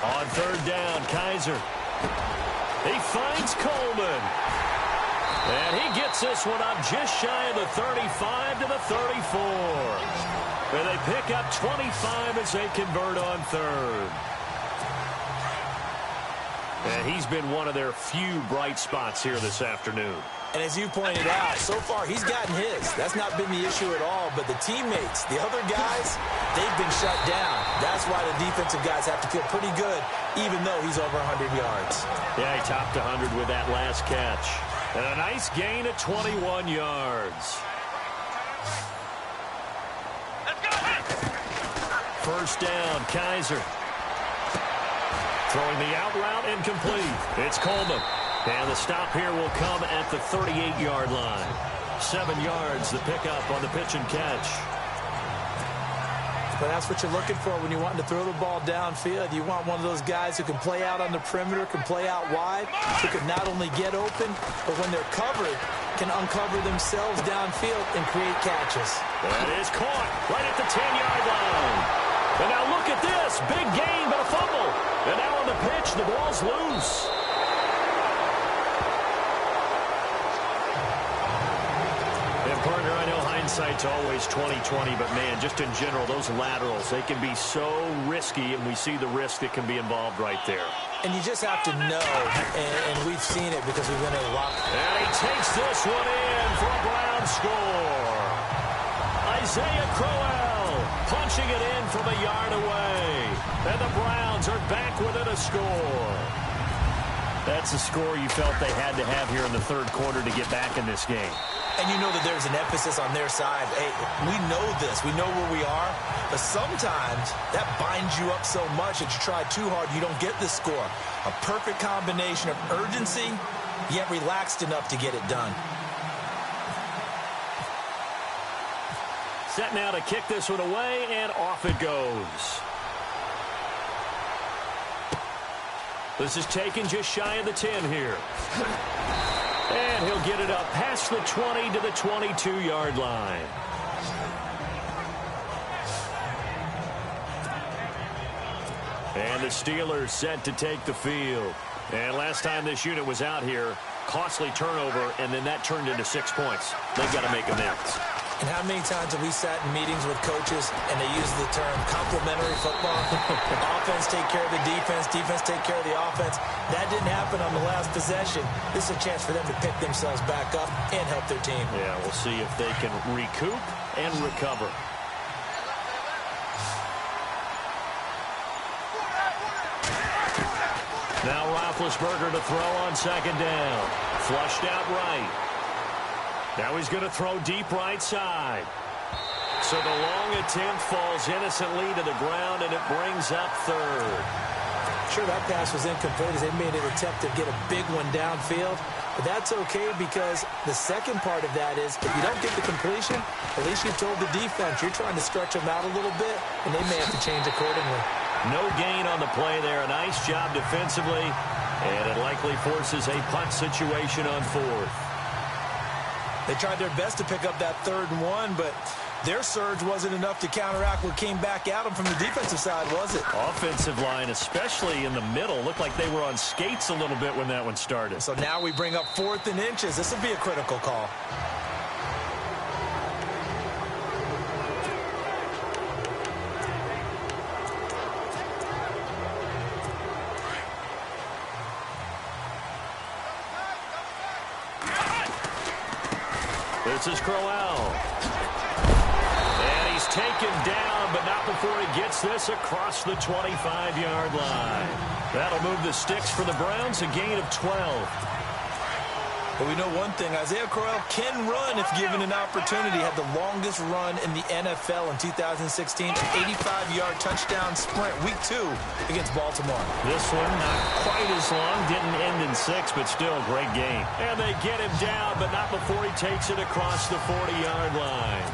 On 3rd down, Kaiser. He finds Coleman. And he gets this one up just shy of the 35 to the 34. And they pick up 25 as they convert on 3rd. And he's been one of their few bright spots here this afternoon. And as you pointed out, so far he's gotten his. That's not been the issue at all. But the teammates, the other guys, they've been shut down. That's why the defensive guys have to feel pretty good, even though he's over 100 yards. Yeah, he topped 100 with that last catch. And a nice gain of 21 yards. Let's go! First down, Kaiser. Throwing the out route, incomplete. It's Coleman. And the stop here will come at the 38-yard line. 7 yards, the pickup on the pitch and catch. But that's what you're looking for when you're wanting to throw the ball downfield. You want one of those guys who can play out on the perimeter, can play out wide, who can not only get open, but when they're covered, can uncover themselves downfield and create catches. That is caught right at the 10-yard line. And now look at this. Big gain, but a fumble. And now on the pitch, the ball's loose. And partner, I know hindsight's always 20/20, but man, just in general, those laterals, they can be so risky, and we see the risk that can be involved right there. And you just have to know, and we've seen it because we've been able to rock. And he takes this one in for a Brown score. Isaiah Crowell punching it in from a yard away. And the Browns are back within a score. That's a score you felt they had to have here in the third quarter to get back in this game. And you know that there's an emphasis on their side. Hey, we know this. We know where we are. But sometimes that binds you up so much that you try too hard, you don't get the score. A perfect combination of urgency, yet relaxed enough to get it done. Set now to kick this one away, and off it goes. This is taken just shy of the 10 here. And he'll get it up past the 20 to the 22-yard line. And the Steelers set to take the field. And last time this unit was out here, costly turnover, and then that turned into 6 points. They've got to make amends. And how many times have we sat in meetings with coaches and they use the term complementary football? Offense take care of the defense, defense take care of the offense. That didn't happen on the last possession. This is a chance for them to pick themselves back up and help their team. Yeah, we'll see if they can recoup and recover. Now Roethlisberger to throw on second down. Flushed out right. Now he's going to throw deep right side. So the long attempt falls innocently to the ground, and it brings up third. Sure, that pass was incomplete as they made an attempt to get a big one downfield. But that's okay because the second part of that is if you don't get the completion, at least you've told the defense you're trying to stretch them out a little bit, and they may have to change accordingly. No gain on the play there. A nice job defensively, and it likely forces a punt situation on fourth. They tried their best to pick up that 3rd and 1, but their surge wasn't enough to counteract what came back at them from the defensive side, was it? Offensive line, especially in the middle, looked like they were on skates a little bit when that one started. So now we bring up 4th and inches. This will be a critical call. This is Crowell. And he's taken down, but not before he gets this across the 25-yard line. That'll move the sticks for the Browns, a gain of 12. But we know one thing, Isaiah Crowell can run if given an opportunity. Had the longest run in the NFL in 2016, an 85-yard touchdown sprint, week 2 against Baltimore. This one not quite as long, didn't end in 6, but still a great game. And they get him down, but not before he takes it across the 40-yard line.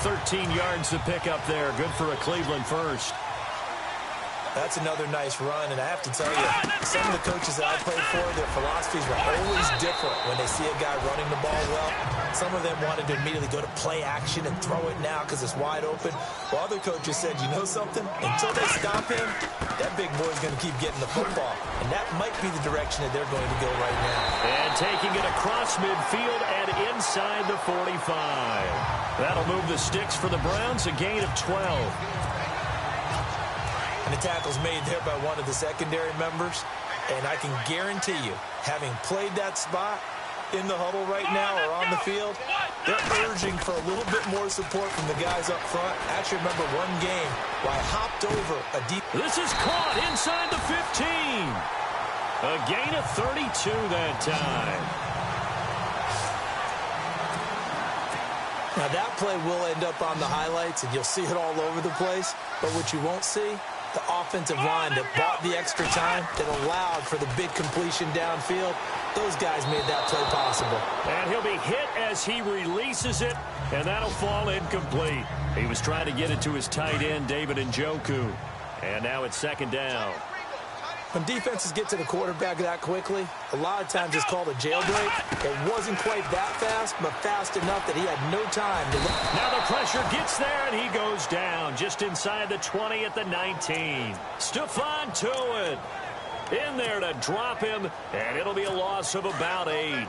13 yards to pick up there, good for a Cleveland first. That's another nice run, and I have to tell you, some of the coaches that I played for, their philosophies were always different when they see a guy running the ball well. Some of them wanted to immediately go to play action and throw it now because it's wide open. While other coaches said, you know something? Until they stop him, that big boy's going to keep getting the football, and that might be the direction that they're going to go right now. And taking it across midfield and inside the 45. That'll move the sticks for the Browns, a gain of 12. And the tackle's made there by one of the secondary members. And I can guarantee you, having played that spot in the huddle right now or on the field, they're urging for a little bit more support from the guys up front. I actually remember one game where I hopped over a deep... This is caught inside the 15. A gain of 32 that time. Now that play will end up on the highlights, and you'll see it all over the place. But what you won't see, the offensive line that bought the extra time, that allowed for the big completion downfield, those guys made that play possible. And he'll be hit as he releases it, and that'll fall incomplete. He was trying to get it to his tight end, David Njoku. And now it's second down. When defenses get to the quarterback that quickly, a lot of times it's called a jailbreak. It wasn't quite that fast, but fast enough that he had no time to look. Now the pressure gets there, and he goes down just inside the 20 at the 19. Stephon Tuitt in there to drop him, and it'll be a loss of about 8.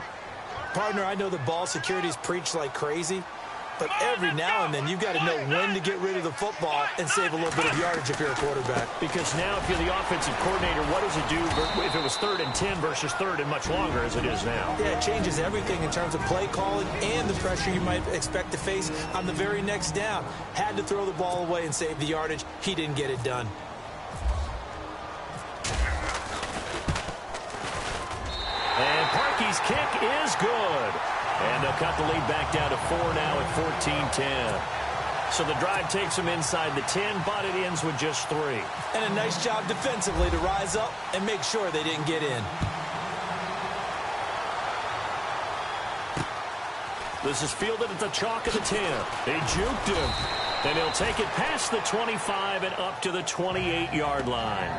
Partner, I know the ball security's preached like crazy, but every now and then you've got to know when to get rid of the football and save a little bit of yardage if you're a quarterback. Because now if you're the offensive coordinator, what does it do if it was 3rd and 10 versus 3rd and much longer as it is now? Yeah, it changes everything in terms of play calling and the pressure you might expect to face on the very next down. Had to throw the ball away and save the yardage. He didn't get it done. And Parkey's kick is good. And they'll cut the lead back down to 4 now at 14-10. So the drive takes them inside the 10, but it ends with just 3. And a nice job defensively to rise up and make sure they didn't get in. This is fielded at the chalk of the 10. They juked him. And he'll take it past the 25 and up to the 28-yard line.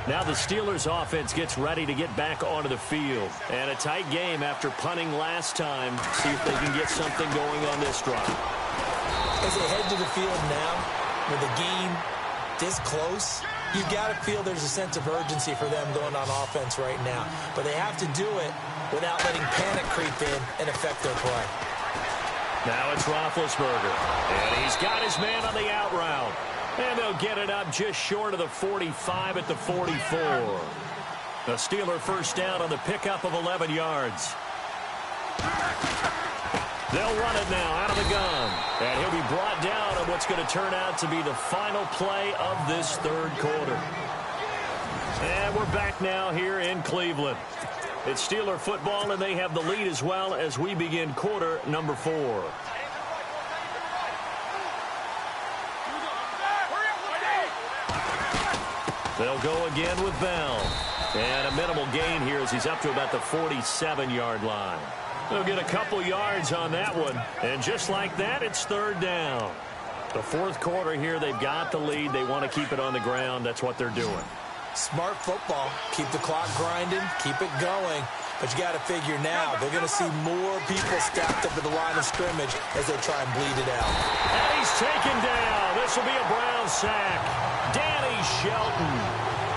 Now the Steelers offense gets ready to get back onto the field. And a tight game after punting last time. See if they can get something going on this drive. As they head to the field now, with the game this close, you've got to feel there's a sense of urgency for them going on offense right now. But they have to do it without letting panic creep in and affect their play. Now it's Roethlisberger. And he's got his man on the out route. And they'll get it up just short of the 45 at the 44. The Steeler first down on the pickup of 11 yards. They'll run it now out of the gun. And he'll be brought down on what's going to turn out to be the final play of this 3rd quarter. And we're back now here in Cleveland. It's Steeler football, and they have the lead as well as we begin quarter number 4. They'll go again with Bell. And a minimal gain here as he's up to about the 47-yard line. They'll get a couple yards on that one. And just like that, it's 3rd down. The 4th quarter here, they've got the lead. They want to keep it on the ground. That's what they're doing. Smart football. Keep the clock grinding. Keep it going. But you got to figure now, they're going to see more people stacked up at the line of scrimmage as they try and bleed it out. And he's taken down. This will be a Brown sack. Danny Shelton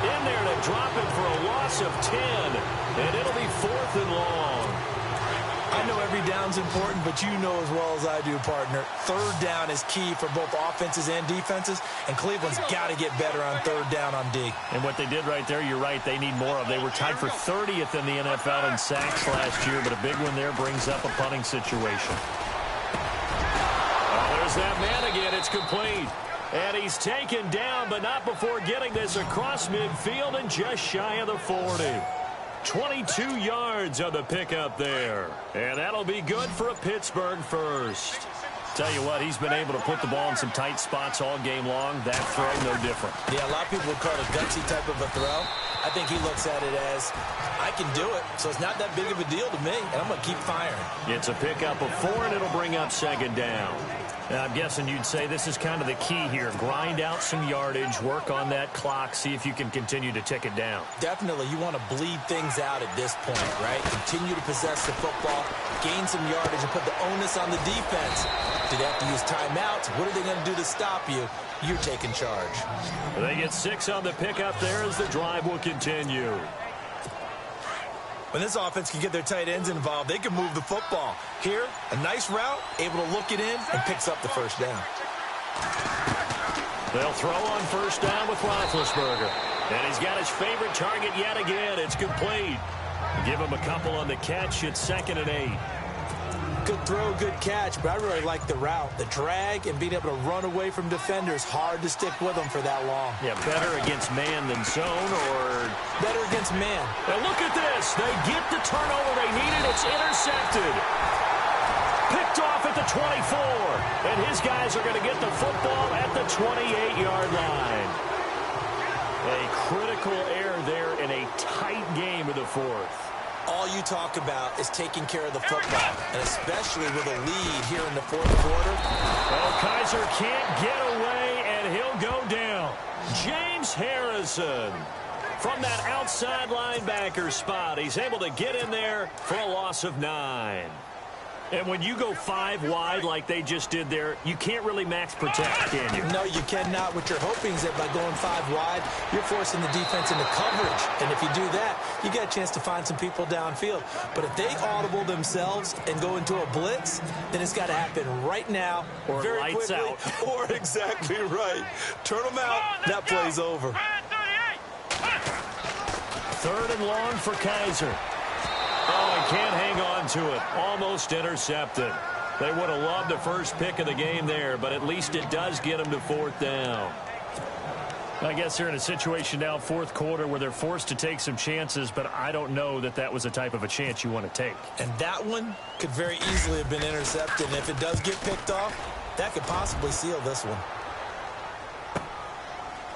in there to drop it for a loss of 10. And it'll be 4th and long. I know every down's important, but you know as well as I do, partner, 3rd down is key for both offenses and defenses, and Cleveland's got to get better on 3rd down on D. And what they did right there, you're right, they need more of. They were tied for 30th in the NFL in sacks last year, but a big one there brings up a punting situation. Oh, there's that man again. It's complete. And he's taken down, but not before getting this across midfield and just shy of the 40. 22 yards on the pickup there. And that'll be good for a Pittsburgh first. Tell you what, he's been able to put the ball in some tight spots all game long. That throw, no different. Yeah, a lot of people would call it a gutsy type of a throw. I think he looks at it as, I can do it, so it's not that big of a deal to me, and I'm going to keep firing. It's a pickup of 4, and it'll bring up 2nd down. Now, I'm guessing you'd say this is kind of the key here. Grind out some yardage, work on that clock, see if you can continue to tick it down. Definitely, you want to bleed things out at this point, right? Continue to possess the football, gain some yardage, and put the onus on the defense. Do they have to use timeouts? What are they going to do to stop you? You're taking charge. They get 6 on the pickup there as the drive will continue. When this offense can get their tight ends involved, they can move the football. Here, a nice route, able to look it in, and picks up the 1st down. They'll throw on 1st down with Roethlisberger. And he's got his favorite target yet again. It's complete. Give him a couple on the catch. It's 2nd and 8. Good throw, good catch, but I really like the route. The drag and being able to run away from defenders. Hard to stick with them for that long. Yeah, better against man than zone, or better against man. Now look at this. They get the turnover they needed. It's intercepted. Picked off at the 24. And his guys are going to get the football at the 28-yard line. A critical error there in a tight game of the 4th. all you talk about is taking care of the football, and especially with a lead here in the fourth quarter. Well, Kaiser can't get away, and he'll go down. James Harrison from that outside linebacker spot. He's able to get in there for a loss of 9. And when you go 5 wide like they just did there, you can't really max protect, can you? No, you cannot. What you're hoping is that by going 5 wide, you're forcing the defense into coverage. And if you do that, you get a chance to find some people downfield. But if they audible themselves and go into a blitz, then it's got to happen right now, or very lights quickly, out. Or exactly right. Turn them out. That play's over. 3rd and long for Kaiser. Oh, he can't hang on to it. Almost intercepted. They would have loved the first pick of the game there, but at least it does get them to 4th down. I guess they're in a situation now, 4th quarter, where they're forced to take some chances, but I don't know that that was the type of a chance you want to take. And that one could very easily have been intercepted. And if it does get picked off, that could possibly seal this one.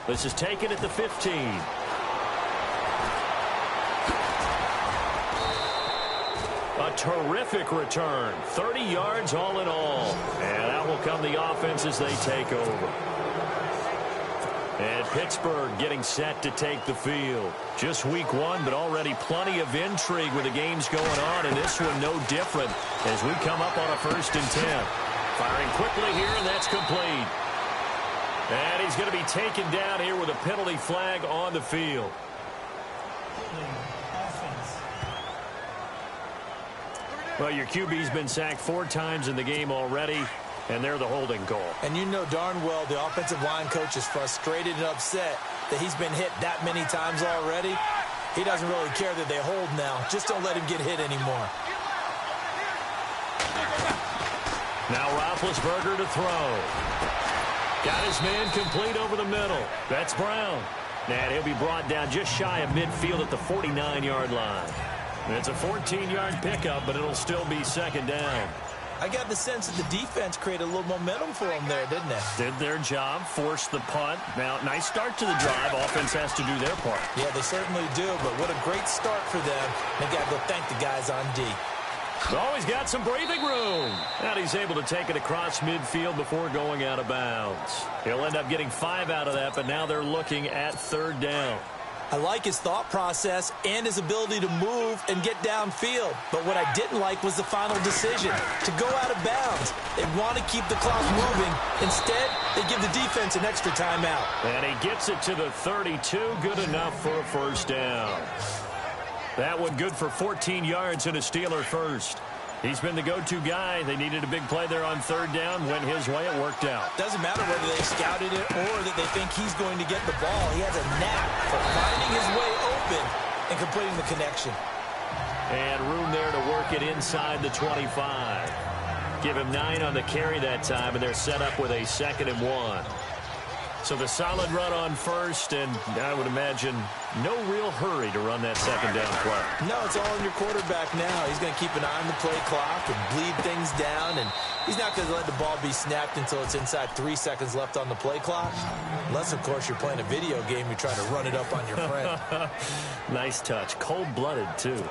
This is taken at the 15. A terrific return. 30 yards all in all. And out will come the offense as they take over. And Pittsburgh getting set to take the field. Just week 1, but already plenty of intrigue with the games going on. And this one no different as we come up on a 1st and 10. Firing quickly here, and that's complete. And he's going to be taken down here with a penalty flag on the field. Well, your QB's been sacked 4 times in the game already, and they're the holding call. And you know darn well the offensive line coach is frustrated and upset that he's been hit that many times already. He doesn't really care that they hold now. Just don't let him get hit anymore. Now Roethlisberger to throw. Got his man complete over the middle. That's Brown. And he'll be brought down just shy of midfield at the 49-yard line. It's a 14-yard pickup, but it'll still be 2nd down. I got the sense that the defense created a little momentum for them there, didn't it? Did their job, forced the punt. Now, nice start to the drive. Offense has to do their part. Yeah, they certainly do, but what a great start for them. They got to go thank the guys on D. Always got some breathing room. And he's able to take it across midfield before going out of bounds. He'll end up getting 5 out of that, but now they're looking at 3rd down. I like his thought process and his ability to move and get downfield. But what I didn't like was the final decision, to go out of bounds. They want to keep the clock moving. Instead, they give the defense an extra timeout. And he gets it to the 32, good enough for a 1st down. That one good for 14 yards and a Steeler first. He's been the go-to guy. They needed a big play there on 3rd down. Went his way. It worked out. Doesn't matter whether they scouted it or that they think he's going to get the ball. He has a knack for finding his way open and completing the connection. And room there to work it inside the 25. Give him 9 on the carry that time, and they're set up with a 2nd and 1. So the solid run on 1st, and I would imagine no real hurry to run that 2nd down play. No, it's all on your quarterback now. He's going to keep an eye on the play clock and bleed things down, and he's not going to let the ball be snapped until it's inside 3 seconds left on the play clock. Unless, of course, you're playing a video game, you're trying to run it up on your friend. Nice touch. Cold-blooded, too.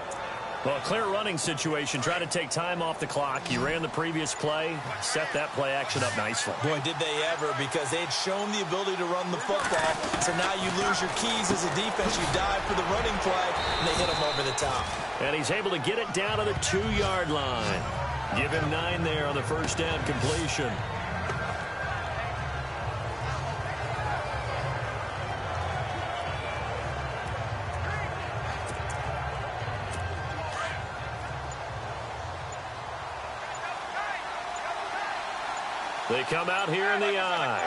Well, a clear running situation. Try to take time off the clock. You ran the previous play, set that play action up nicely. Boy, did they ever, because they had shown the ability to run the football. So now you lose your keys as a defense. You dive for the running play, and they hit him over the top. And he's able to get it down to the 2-yard line. Give him 9 there on the 1st down completion. They come out here in the eye.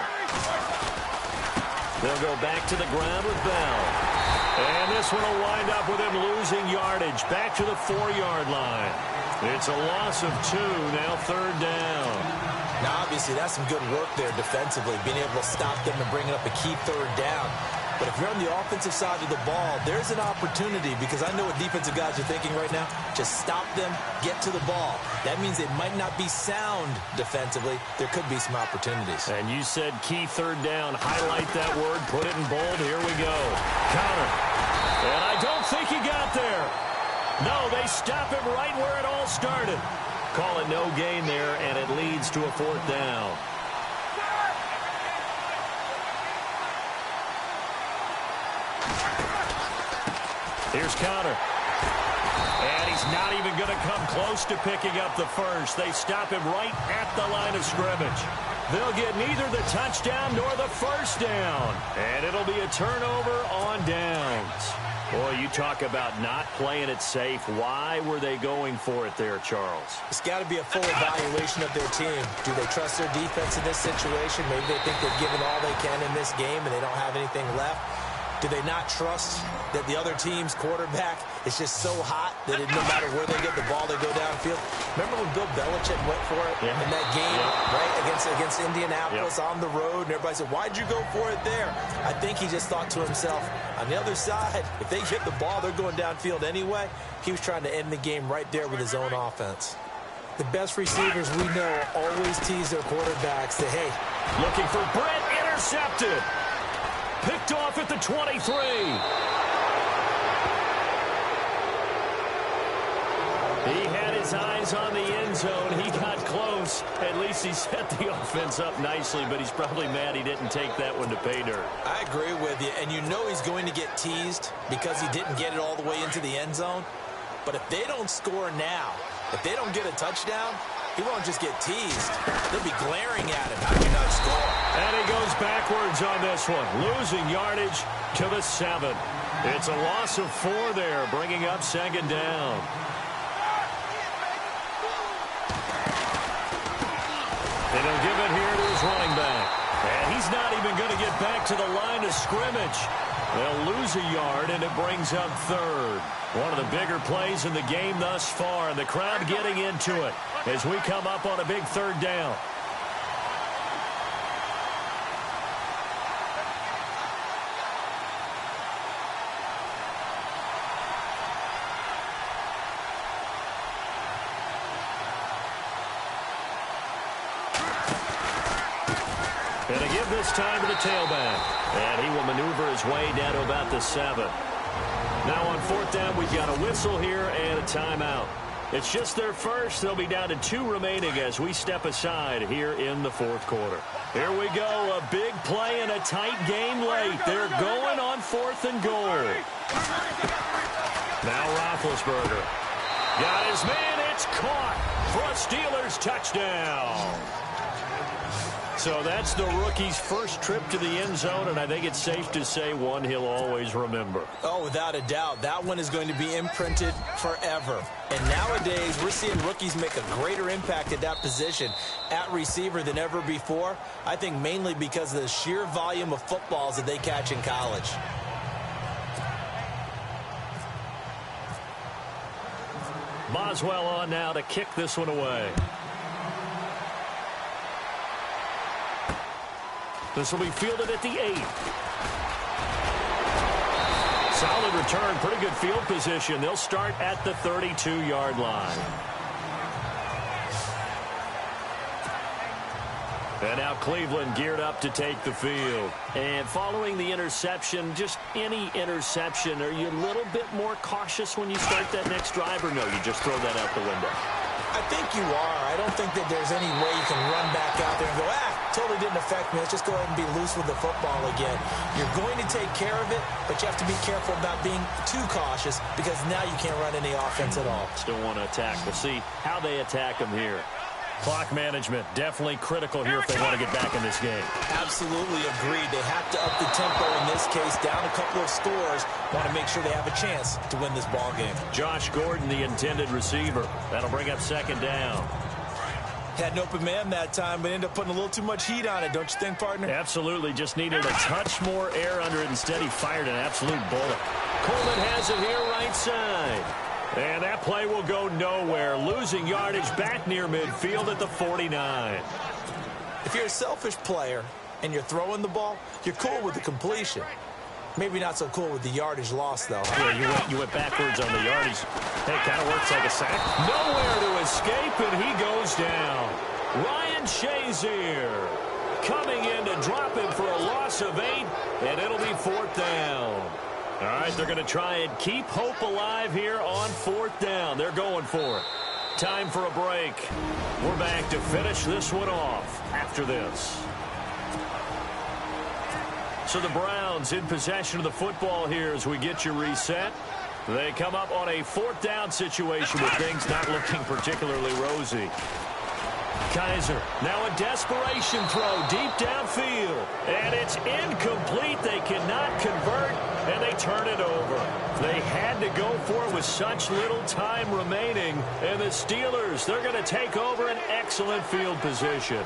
They'll go back to the ground with Bell. And this one will wind up with him losing yardage. Back to the 4-yard line. It's a loss of 2, now 3rd down. Now, obviously, that's some good work there defensively, being able to stop them and bringing up a key 3rd down. But if you're on the offensive side of the ball, there's an opportunity, because I know what defensive guys are thinking right now. Just stop them, get to the ball. That means they might not be sound defensively. There could be some opportunities. And you said key 3rd down. Highlight that word. Put it in bold. Here we go. Counter. And I don't think he got there. No, they stop him right where it all started. Call it no gain there, and it leads to a 4th down. Here's Connor. And he's not even going to come close to picking up the first. They stop him right at the line of scrimmage. They'll get neither the touchdown nor the first down. And it'll be a turnover on downs. Boy, you talk about not playing it safe. Why were they going for it there, Charles? It's got to be a full evaluation of their team. Do they trust their defense in this situation? Maybe they think they've given all they can in this game and they don't have anything left. Do they not trust that the other team's quarterback is just so hot that no matter where they get the ball, they go downfield? Remember when Bill Belichick went for it in that game, right, against Indianapolis on the road, and everybody said, why'd you go for it there? I think he just thought to himself, on the other side, if they get the ball, they're going downfield anyway. He was trying to end the game right there with his own offense. The best receivers we know always tease their quarterbacks that, hey. Looking for Brett, intercepted. Picked off at the 23. He had his eyes on the end zone. He got close. At least he set the offense up nicely, but he's probably mad he didn't take that one to pay dirt. I agree with you, and you know he's going to get teased because he didn't get it all the way into the end zone. But if they don't score now, if they don't get a touchdown, he won't just get teased. They'll be glaring at him. How did you not score? And he goes backwards on this one, losing yardage to the 7. It's a loss of 4 there, bringing up 2nd down. And he'll give it here to his running back. And he's not even going to get back to the line of scrimmage. They'll lose a yard, and it brings up 3rd. One of the bigger plays in the game thus far, and the crowd getting into it as we come up on a big 3rd down. And a give this time to the tailback. And he will maneuver his way down to about the 7. Now on 4th down, we've got a whistle here and a timeout. It's just their first. They'll be down to 2 remaining as we step aside here in the 4th quarter. Here we go. A big play and a tight game late. They're going on 4th and goal. Now Roethlisberger. Got his man. It's caught for a Steelers touchdown. So that's the rookie's first trip to the end zone, and I think it's safe to say one he'll always remember. Oh, without a doubt. That one is going to be imprinted forever. And nowadays, we're seeing rookies make a greater impact at that position at receiver than ever before. I think mainly because of the sheer volume of footballs that they catch in college. Boswell on now to kick this one away. This will be fielded at the 8. Solid return, pretty good field position. They'll start at the 32-yard line. And now Cleveland geared up to take the field. And following the interception, just any interception, are you a little bit more cautious when you start that next drive, or no, you just throw that out the window? I think you are. I don't think that there's any way you can run back out there and go, totally didn't affect me. Let's just go ahead and be loose with the football again. You're going to take care of it, but you have to be careful about being too cautious because now you can't run any offense at all. Still want to attack. We'll see how they attack them here. Clock management definitely critical here if they want to get back in this game. Absolutely agreed. They have to up the tempo in this case, down a couple of scores. Want to make sure they have a chance to win this ball game. Josh Gordon, the intended receiver. That'll bring up 2nd down. Had an open man that time, but ended up putting a little too much heat on it, don't you think, partner? Absolutely. Just needed a touch more air under it. Instead, he fired an absolute bullet. Coleman has it here right side. And that play will go nowhere. Losing yardage back near midfield at the 49. If you're a selfish player and you're throwing the ball, you're cool with the completion. Maybe not so cool with the yardage loss, though. Yeah, you went backwards on the yardage. Hey, kind of works like a sack. Nowhere to escape, and he goes down. Ryan Shazier coming in to drop him for a loss of 8, and it'll be 4th down. All right, they're going to try and keep hope alive here on 4th down. They're going for it. Time for a break. We're back to finish this one off after this. So the Browns in possession of the football here as we get you reset. They come up on a 4th down situation with things not looking particularly rosy. Kaiser, now a desperation throw deep downfield. And it's incomplete. They cannot convert, and they turn it over. They had to go for it with such little time remaining. And the Steelers, they're going to take over an excellent field position.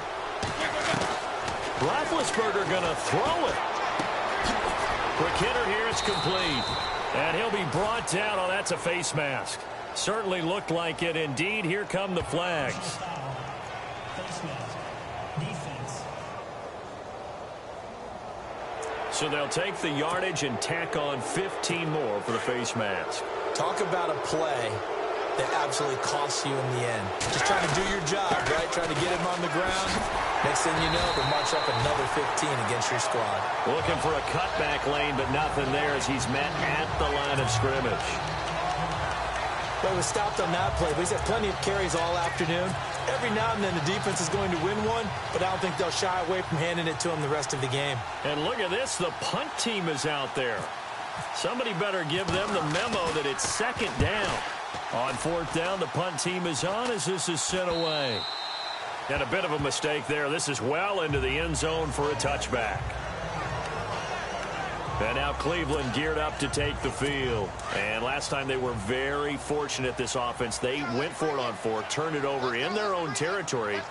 Roethlisberger going to throw it. Quick hitter here, it's complete. And he'll be brought down. Oh, that's a face mask. Certainly looked like it. Indeed, here come the flags. Face mask. Defense. So they'll take the yardage and tack on 15 more for the face mask. Talk about a play that absolutely costs you in the end. Just trying to do your job, right? Trying to get him on the ground. Next thing you know, they'll march up another 15 against your squad. Looking for a cutback lane, but nothing there as he's met at the line of scrimmage. Well, he was stopped on that play, but he's had plenty of carries all afternoon. Every now and then the defense is going to win one, but I don't think they'll shy away from handing it to him the rest of the game. And look at this, the punt team is out there. Somebody better give them the memo that it's 2nd down. On 4th down, the punt team is on as this is sent away. And a bit of a mistake there. This is well into the end zone for a touchback. And now Cleveland geared up to take the field. And last time they were very fortunate, this offense. They went for it on 4th, turned it over in their own territory,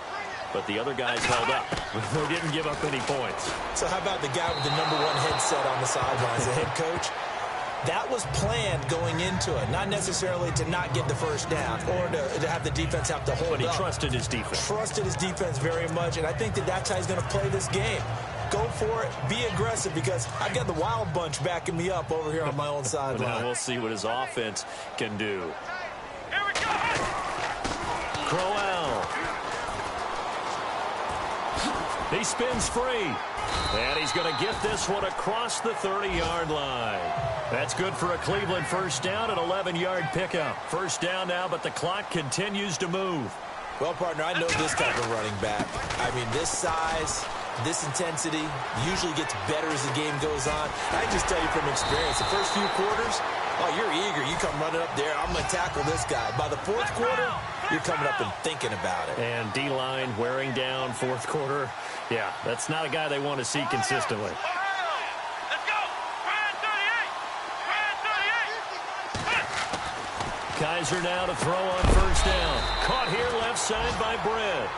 but the other guys held up. They didn't give up any points. So how about the guy with the #1 headset on the sidelines, the head coach? That was planned going into it, not necessarily to not get the first down or to have the defense have to hold up. But he trusted his defense. Trusted his defense very much, and I think that that's how he's going to play this game. Go for it, be aggressive, because I've got the wild bunch backing me up over here on my own sideline. Now we'll see what his offense can do. Here we go! Crowell. He spins free. And he's going to get this one across the 30-yard line. That's good for a Cleveland first down, an 11-yard pickup. First down now, but the clock continues to move. Well, partner, I know this type of running back. I mean, this size, this intensity usually gets better as the game goes on. I just tell you from experience, the first few quarters, oh, you're eager. You come running up there, I'm going to tackle this guy. By the 4th quarter, you're coming up and thinking about it. And D-line wearing down 4th quarter. Yeah, that's not a guy they want to see consistently. Let's go! Ryan 38! Kaiser now to throw on first down. Caught here left side by Britt.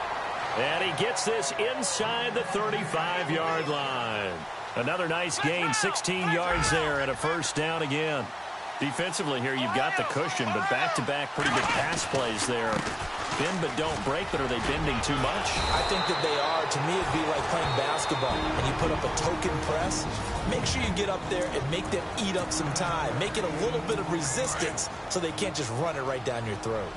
And he gets this inside the 35-yard line. Another nice gain, 16 yards there and a first down again. Defensively here, you've got the cushion, but back-to-back pretty good pass plays there. Bend but don't break, but are they bending too much? I think that they are. To me, it'd be like playing basketball, and you put up a token press. Make sure you get up there and make them eat up some time. Make it a little bit of resistance so they can't just run it right down your throat.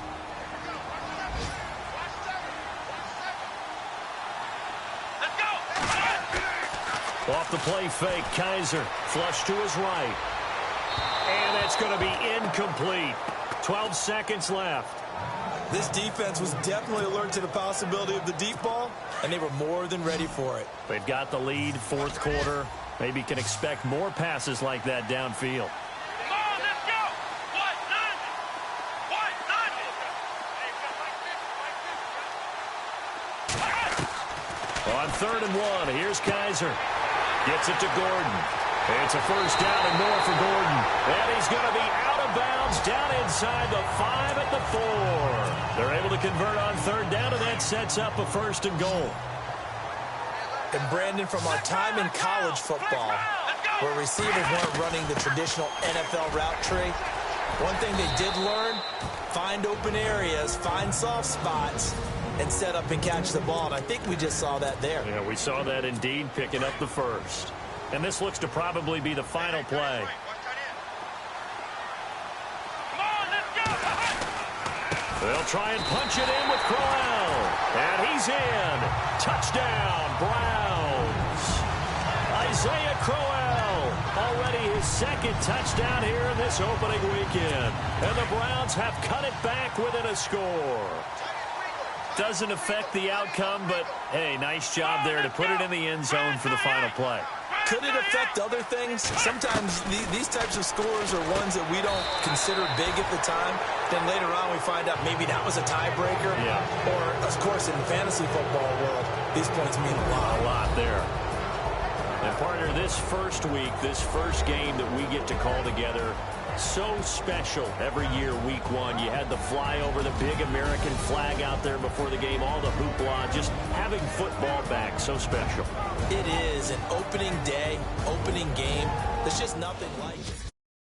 Let's go! Off the play fake, Kaiser. Flush to his right. And it's going to be incomplete. 12 seconds left. This defense was definitely alert to the possibility of the deep ball, and they were more than ready for it. They've got the lead, 4th quarter. Maybe can expect more passes like that downfield. Come on, let's go! What? On 3rd and 1, here's Kaiser. Gets it to Gordon. It's a first down and more for Gordon. And he's going to be out of bounds down inside the 5 at the 4. They're able to convert on 3rd down, and that sets up a 1st and goal. And Brandon, from our time in college football, where receivers weren't running the traditional NFL route tree, one thing they did learn, find open areas, find soft spots, and set up and catch the ball. And I think we just saw that there. Yeah, we saw that indeed, picking up the 1st. And this looks to probably be the final play. Come on, let's go! They'll try and punch it in with Crowell. And he's in. Touchdown, Browns. Isaiah Crowell Bell. Already his second touchdown here in this opening weekend. And the Browns have cut it back within a score. Doesn't affect the outcome, but, hey, nice job there to put it in the end zone for the final play. Could it affect other things? Sometimes these types of scores are ones that we don't consider big at the time. Then later on we find out maybe that was a tiebreaker. Yeah. Or, of course, in the fantasy football world, these points mean a lot. A lot there. And, partner, this first week, this first game that we get to call together, so special every year, week one. You had the flyover, the big American flag out there before the game, all the hoopla, just having football back, so special. It is an opening day, opening game. There's just nothing like it.